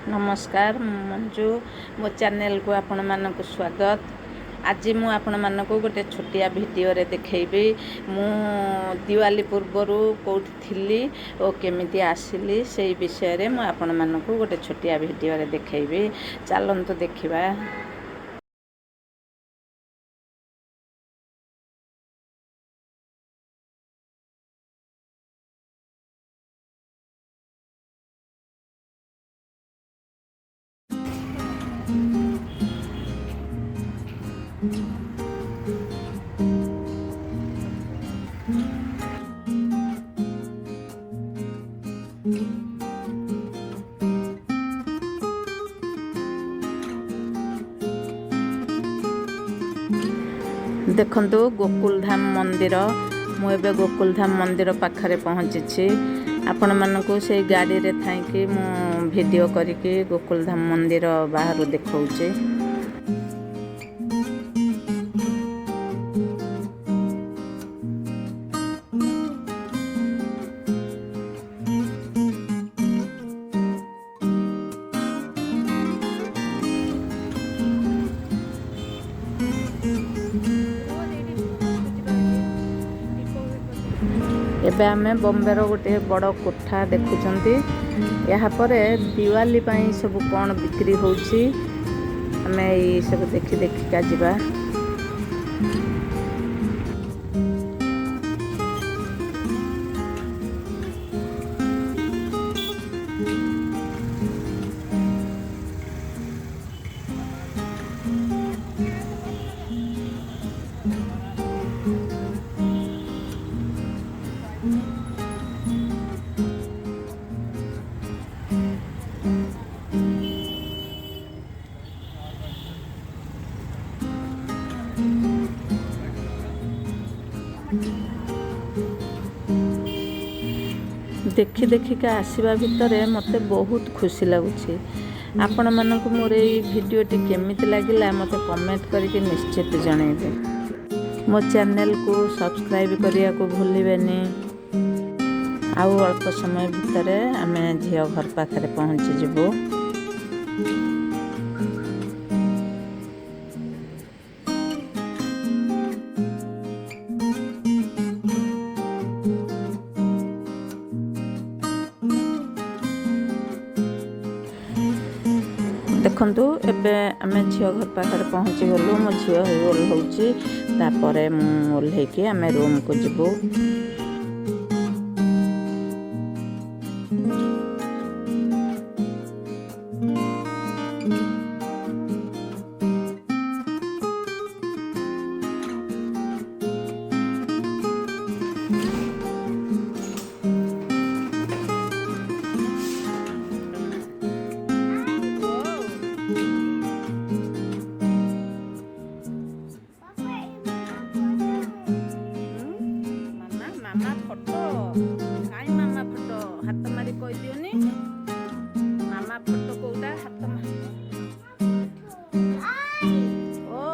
नमस्कार मंजू मो चैनल को आपण मानक स्वागत। आज मु आपण मानक गोटे छोटिया वीडियो रे देखैबी मु दिवाली पूर्वर कोठी थिली ओ केमिति आसिली से विषय रे मु आपण मानक गोटे छोटिया वीडियो रे देखैबी। चलंतु देखिबा। देखंतु गोकुलधाम मंदिर मु एबे गोकुलधाम मंदिर पाखरे पहुँची आपण मानकु से गाड़ी रे थाइकी मु वीडियो करिके गोकुलधाम मंदिर बाहर देखौचे। एबे आमे बॉम्बेर गोटे बड़ कोठा देखुचंती। यहाँ पर दिवाली पाई सब कौन बिक्री होची आमे ई सब देखी देखिका जिबा। देखी देखिका आसवा भितर मते बहुत खुशी लगुच। आपण मानक मोर ये वीडियोटी केमिति लागिला मते कमेंट करके निश्चित जणैबे। मो चैनल को सब्सक्राइब करिया को भूलिबेनी। आउ अल्प समय भितर आमे झियो घर पाखरे पहुँची जिबो। देखंतु एबे आमे झियो घर पाखरे पहुँची गलु। मो झियो ओल्हौची तापरे मु ओल्हेकी आमे रूम को जिबो। मामा फोटो काई मामा फोटो हाथ मारी कह दियोनी। मामा फोटो कोटा हाथ ओ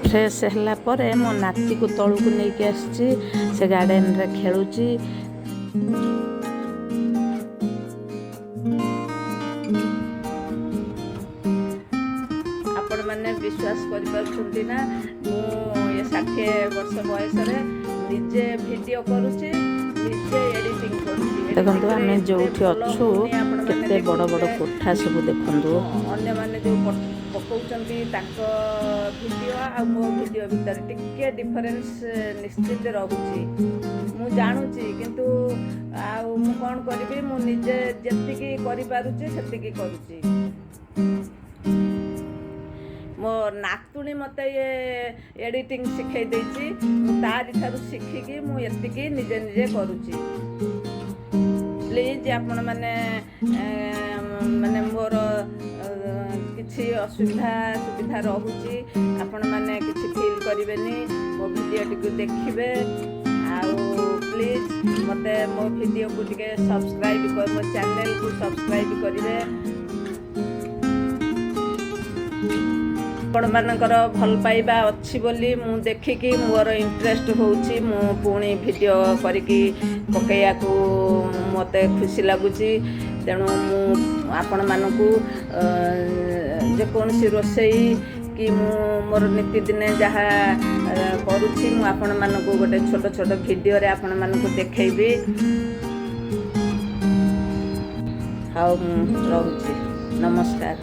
फ्रेश है परे मो नाती को तलू को लेके आसी से गार्डन रे खेलुची। आपण माने विश्वास करि पारछुंती ना मु ये 60 वर्ष बयस रे निजे वीडियो करूची निजे एडिटिंग करूची। देखंतु आमे जोठी अछु केते बड़ बड़ कोठा सब देखंतु। अन्य माने जो पकाउचंती ताको वीडियो आ मो वीडियो भीतर टिके डिफरेंस निश्चित रहउची। मु जानुची କ'ଣ କରିବି, ମୁଁ ନିଜେ ଯେତିକି କରିପାରୁଛି ସେତିକି କରୁଛି। ମୋ ନାତୁଣୀ ମୋତେ ଏଡ଼ିଟିଂ ଶିଖେଇ ଦେଇଛି, ମୁଁ ତାରି ଠାରୁ ଶିଖିକି ମୁଁ ଏତିକି ନିଜେ ନିଜେ କରୁଛି। ପ୍ଲିଜ୍ ଆପଣମାନେ ମାନେ ମୋର କିଛି ସୁବିଧା ରହୁଛି, ଆପଣମାନେ କିଛି ଫିଲ୍ କରିବେନି, ମୋ ଭିଡ଼ିଓଟିକୁ ଦେଖିବେ। ଆଉ ପ୍ଲିଜ୍ ମୋତେ ମୋ ଭିଡ଼ିଓକୁ ଟିକେ ସବସ୍କ୍ରାଇବ୍ ମୋ ଚ୍ୟାନେଲକୁ ସବସ୍କ୍ରାଇବ୍ କରିବେ। ଆପଣମାନଙ୍କର ଭଲ ପାଇବା ଅଛି ବୋଲି ମୁଁ ଦେଖିକି ମୋର ଇଣ୍ଟରେଷ୍ଟ ହେଉଛି, ମୁଁ ପୁଣି ଭିଡ଼ିଓ କରିକି ପକାଇବାକୁ ମୋତେ ଖୁସି ଲାଗୁଛି। ତେଣୁ ମୁଁ ଆପଣମାନଙ୍କୁ ଯେକୌଣସି ରୋଷେଇ କି ମୁଁ ମୋର ନୀତିଦିନେ ଯାହା କରୁଛି ମୁଁ ଆପଣମାନଙ୍କୁ ଗୋଟେ ଛୋଟ ଛୋଟ ଭିଡ଼ିଓରେ ଆପଣମାନଙ୍କୁ ଦେଖେଇବି। ହଉ, ମୁଁ ରହୁଛି। ନମସ୍କାର।